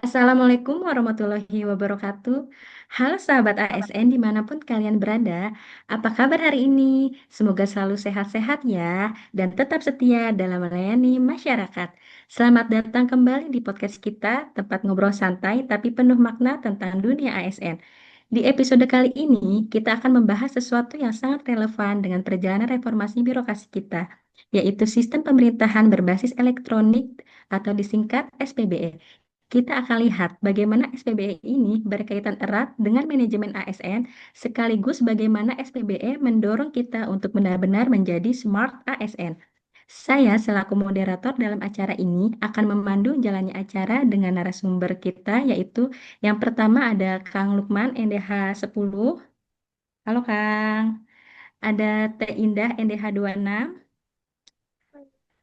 Assalamualaikum warahmatullahi wabarakatuh. Halo sahabat ASN dimanapun kalian berada. Apa kabar hari ini? Semoga selalu sehat-sehat ya dan tetap setia dalam melayani masyarakat. Selamat datang kembali di podcast kita, tempat ngobrol santai tapi penuh makna tentang dunia ASN. Di episode kali ini, kita akan membahas sesuatu yang sangat relevan dengan perjalanan reformasi birokrasi kita, yaitu sistem pemerintahan berbasis elektronik atau disingkat SPBE. Kita akan lihat bagaimana SPBE ini berkaitan erat dengan manajemen ASN, sekaligus bagaimana SPBE mendorong kita untuk benar-benar menjadi smart ASN. Saya selaku moderator dalam acara ini akan memandu jalannya acara dengan narasumber kita, yaitu yang pertama ada Kang Lukman NDH 10. Halo Kang. Ada Teh Indah NDH 26.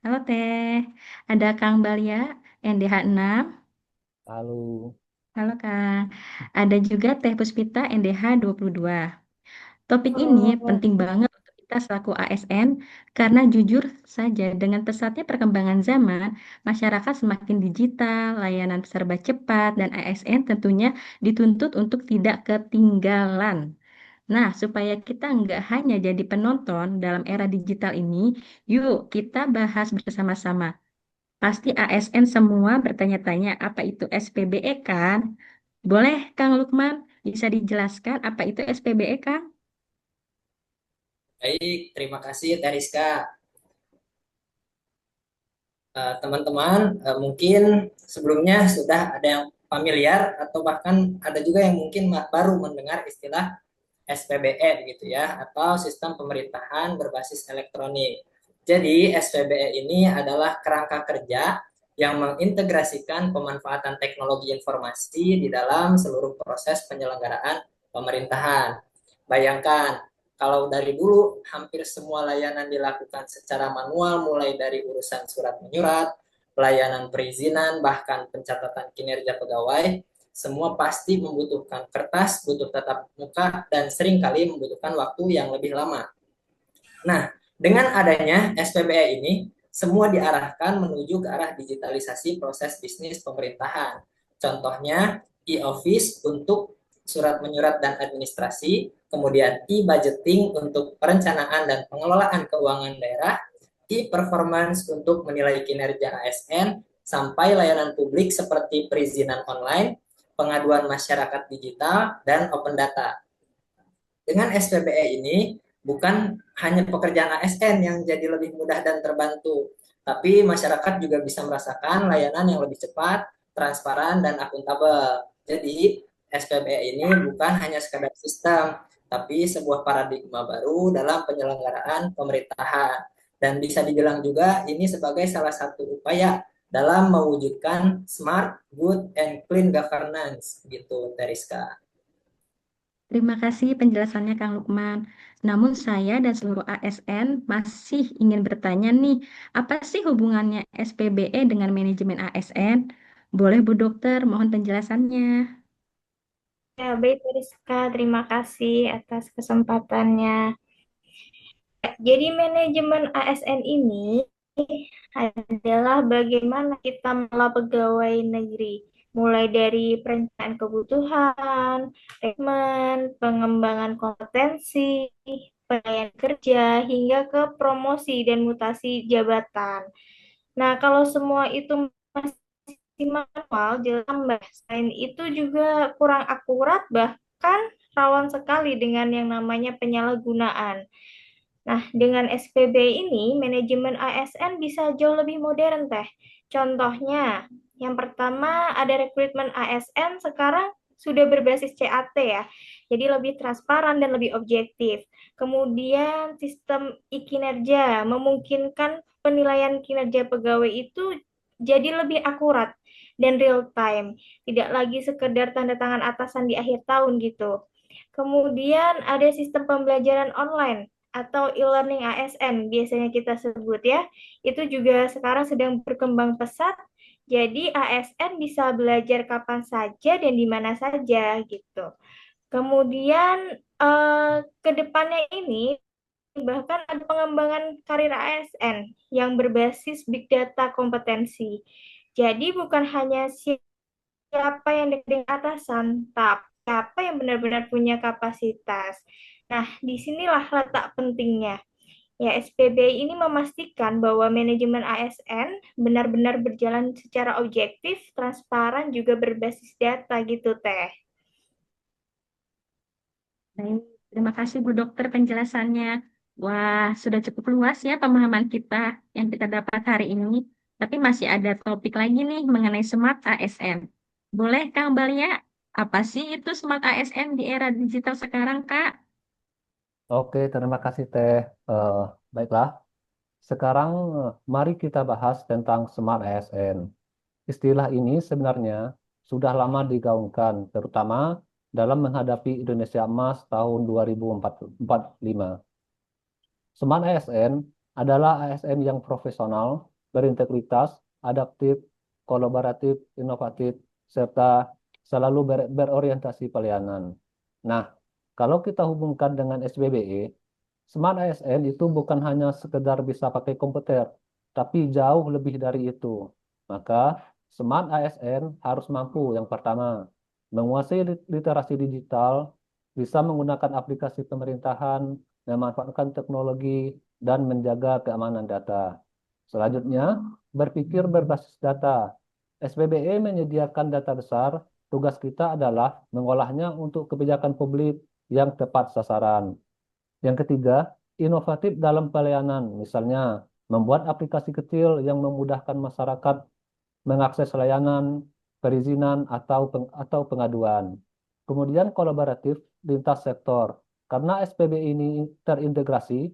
Halo Teh. Ada Kang Balia NDH 6. Lalu, Halo Kang. Ada juga Teh Puspita NDH 22. Topik ini oh, penting banget untuk kita selaku ASN karena jujur saja dengan pesatnya perkembangan zaman, masyarakat semakin digital, layanan serba cepat, dan ASN tentunya dituntut untuk tidak ketinggalan. Nah, supaya kita nggak hanya jadi penonton dalam era digital ini, yuk kita bahas bersama-sama. Pasti ASN semua bertanya-tanya apa itu SPBE kan? Boleh Kang Lukman, bisa dijelaskan apa itu SPBE Kang? baik, terima kasih Teriska. Teman-teman, mungkin sebelumnya sudah ada yang familiar atau bahkan ada juga yang mungkin baru mendengar istilah SPBE gitu ya, atau sistem pemerintahan berbasis elektronik. Jadi SPBE ini adalah kerangka kerja yang mengintegrasikan pemanfaatan teknologi informasi di dalam seluruh proses penyelenggaraan pemerintahan. Bayangkan, kalau dari dulu hampir semua layanan dilakukan secara manual, mulai dari urusan surat menyurat, pelayanan perizinan, bahkan pencatatan kinerja pegawai, semua pasti membutuhkan kertas, butuh tatap muka, dan seringkali membutuhkan waktu yang lebih lama. Nah, dengan adanya SPBE ini, semua diarahkan menuju ke arah digitalisasi proses bisnis pemerintahan. Contohnya, e-office untuk surat menyurat dan administrasi, kemudian e-budgeting untuk perencanaan dan pengelolaan keuangan daerah, e-performance untuk menilai kinerja ASN, sampai layanan publik seperti perizinan online, pengaduan masyarakat digital, dan open data. Dengan SPBE ini, bukan hanya pekerjaan ASN yang jadi lebih mudah dan terbantu, tapi masyarakat juga bisa merasakan layanan yang lebih cepat, transparan, dan akuntabel. Jadi, SPBE ini bukan hanya sekadar sistem, tapi sebuah paradigma baru dalam penyelenggaraan pemerintahan. Dan bisa dibilang juga ini sebagai salah satu upaya dalam mewujudkan smart, good, and clean governance gitu, Teriska. Terima kasih penjelasannya Kang Lukman. Namun saya dan seluruh ASN masih ingin bertanya nih, apa sih hubungannya SPBE dengan manajemen ASN? Boleh Bu Dokter, mohon penjelasannya. Ya, baik Rizka, terima kasih atas kesempatannya. Jadi manajemen ASN ini adalah bagaimana kita mengelola pegawai negeri, mulai dari perencanaan kebutuhan, rekrutmen, pengembangan kompetensi, pelayanan kerja, hingga ke promosi dan mutasi jabatan. Nah, kalau semua itu masih manual, jelas tambah. Selain itu juga kurang akurat, bahkan rawan sekali dengan yang namanya penyalahgunaan. Nah, dengan SPB ini, manajemen ASN bisa jauh lebih modern, Teh. Contohnya, yang pertama ada rekrutmen ASN sekarang sudah berbasis CAT ya, jadi lebih transparan dan lebih objektif. Kemudian sistem e-kinerja memungkinkan penilaian kinerja pegawai itu jadi lebih akurat dan real time, tidak lagi sekedar tanda tangan atasan di akhir tahun gitu. Kemudian ada sistem pembelajaran online atau e-learning ASN biasanya kita sebut ya. Itu juga sekarang sedang berkembang pesat. Jadi ASN bisa belajar kapan saja dan di mana saja gitu. Kemudian ke depannya ini bahkan ada pengembangan karir ASN yang berbasis big data kompetensi. Jadi bukan hanya siapa yang dari atasan, tapi siapa yang benar-benar punya kapasitas. Nah, disinilah letak pentingnya. Ya, SPBI ini memastikan bahwa manajemen ASN benar-benar berjalan secara objektif, transparan, juga berbasis data gitu, Teh. Baik, terima kasih Bu Dokter penjelasannya. Wah, sudah cukup luas ya pemahaman kita yang kita dapat hari ini. Tapi masih ada topik lagi nih mengenai Smart ASN. Boleh Kang Balia, apa sih itu Smart ASN di era digital sekarang, Kak? Oke, terima kasih Teh. Eh, Baiklah, sekarang mari kita bahas tentang Smart ASN. Istilah ini sebenarnya sudah lama digaungkan, terutama dalam menghadapi Indonesia Emas tahun 2045. Smart ASN adalah ASN yang profesional, berintegritas, adaptif, kolaboratif, inovatif, serta selalu berorientasi pelayanan. Nah, kalau kita hubungkan dengan SBBE, Smart ASN itu bukan hanya sekedar bisa pakai komputer, tapi jauh lebih dari itu. Maka, Smart ASN harus mampu yang pertama, menguasai literasi digital, bisa menggunakan aplikasi pemerintahan, memanfaatkan teknologi, dan menjaga keamanan data. Selanjutnya, berpikir berbasis data. SPBE menyediakan data besar, tugas kita adalah mengolahnya untuk kebijakan publik yang tepat sasaran. Yang ketiga, inovatif dalam pelayanan, misalnya membuat aplikasi kecil yang memudahkan masyarakat mengakses layanan, perizinan, atau pengaduan. Kemudian kolaboratif lintas sektor. Karena SPB ini terintegrasi,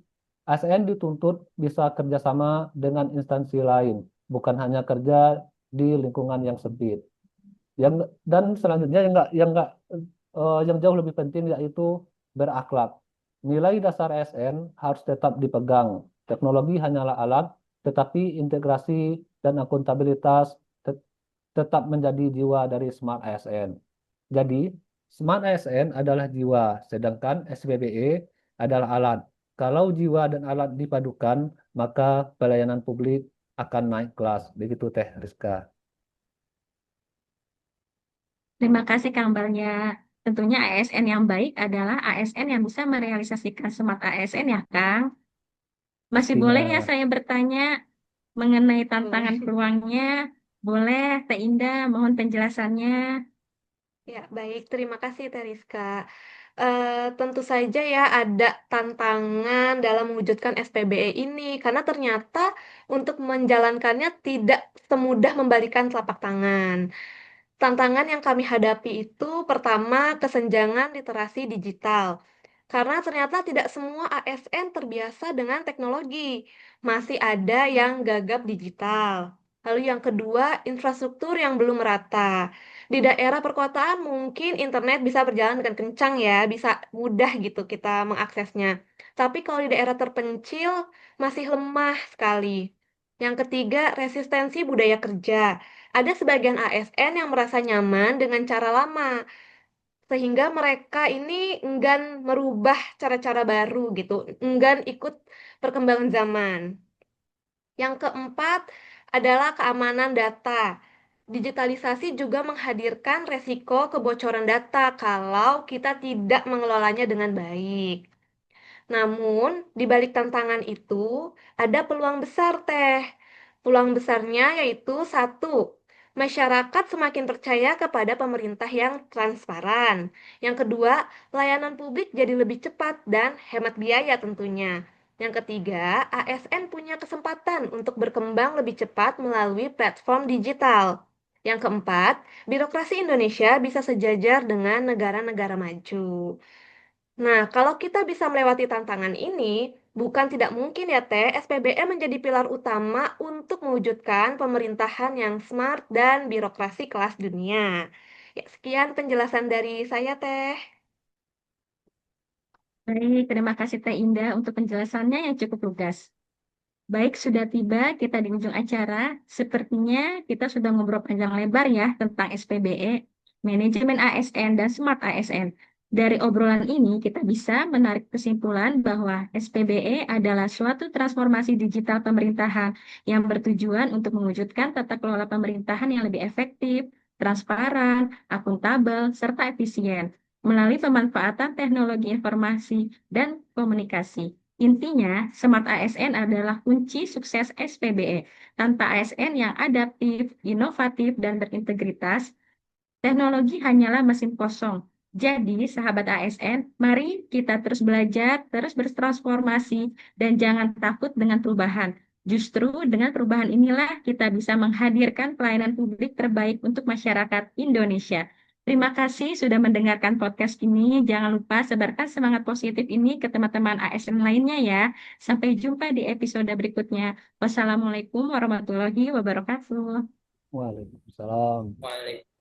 ASN dituntut bisa kerjasama dengan instansi lain, bukan hanya kerja di lingkungan yang sempit. Dan selanjutnya yang jauh lebih penting yaitu berakhlak. Nilai dasar ASN harus tetap dipegang. Teknologi hanyalah alat, tetapi integrasi dan akuntabilitas tetap menjadi jiwa dari Smart ASN. Jadi, Smart ASN adalah jiwa, sedangkan SPBE adalah alat. Kalau jiwa dan alat dipadukan, maka pelayanan publik akan naik kelas. Begitu Teh Rizka. Terima kasih Kang Balia. Tentunya ASN yang baik adalah ASN yang bisa merealisasikan Smart ASN ya, Kang. Masih boleh ya Pastinya. saya bertanya mengenai tantangan Boleh. peluangnya? Boleh, Teh Indah, mohon penjelasannya. Ya, baik. Terima kasih, Teriska. Tentu saja ya ada tantangan dalam mewujudkan SPBE ini, karena ternyata untuk menjalankannya tidak semudah membalikan telapak tangan. Tantangan yang kami hadapi itu pertama kesenjangan literasi digital. Karena ternyata tidak semua ASN terbiasa dengan teknologi. Masih ada yang gagap digital. Lalu yang kedua, infrastruktur yang belum merata. Di daerah perkotaan mungkin internet bisa berjalan dengan kencang ya, bisa mudah gitu kita mengaksesnya. Tapi kalau di daerah terpencil masih lemah sekali. Yang ketiga, resistensi budaya kerja. Ada sebagian ASN yang merasa nyaman dengan cara lama, sehingga mereka ini enggan merubah cara-cara baru gitu, enggan ikut perkembangan zaman. Yang keempat adalah keamanan data. Digitalisasi juga menghadirkan resiko kebocoran data kalau kita tidak mengelolanya dengan baik. Namun, di balik tantangan itu, ada peluang besar, Teh. Peluang besarnya yaitu satu, masyarakat semakin percaya kepada pemerintah yang transparan. Yang kedua, layanan publik jadi lebih cepat dan hemat biaya tentunya. Yang ketiga, ASN punya kesempatan untuk berkembang lebih cepat melalui platform digital. Yang keempat, birokrasi Indonesia bisa sejajar dengan negara-negara maju. Nah, kalau kita bisa melewati tantangan ini, bukan tidak mungkin ya Teh, SPBE menjadi pilar utama untuk mewujudkan pemerintahan yang smart dan birokrasi kelas dunia. Ya, sekian penjelasan dari saya Teh. Baik, terima kasih Teh Indah untuk penjelasannya yang cukup lugas. Baik, sudah tiba kita di ujung acara. Sepertinya kita sudah ngobrol panjang lebar ya tentang SPBE, manajemen ASN, dan Smart ASN. Dari obrolan ini, kita bisa menarik kesimpulan bahwa SPBE adalah suatu transformasi digital pemerintahan yang bertujuan untuk mewujudkan tata kelola pemerintahan yang lebih efektif, transparan, akuntabel, serta efisien melalui pemanfaatan teknologi informasi dan komunikasi. Intinya, Smart ASN adalah kunci sukses SPBE. Tanpa ASN yang adaptif, inovatif, dan berintegritas, teknologi hanyalah mesin kosong. Jadi, sahabat ASN, mari kita terus belajar, terus bertransformasi, dan jangan takut dengan perubahan. Justru dengan perubahan inilah kita bisa menghadirkan pelayanan publik terbaik untuk masyarakat Indonesia. Terima kasih sudah mendengarkan podcast ini. Jangan lupa sebarkan semangat positif ini ke teman-teman ASN lainnya ya. Sampai jumpa di episode berikutnya. Wassalamualaikum warahmatullahi wabarakatuh. Waalaikumsalam. Waalaikumsalam.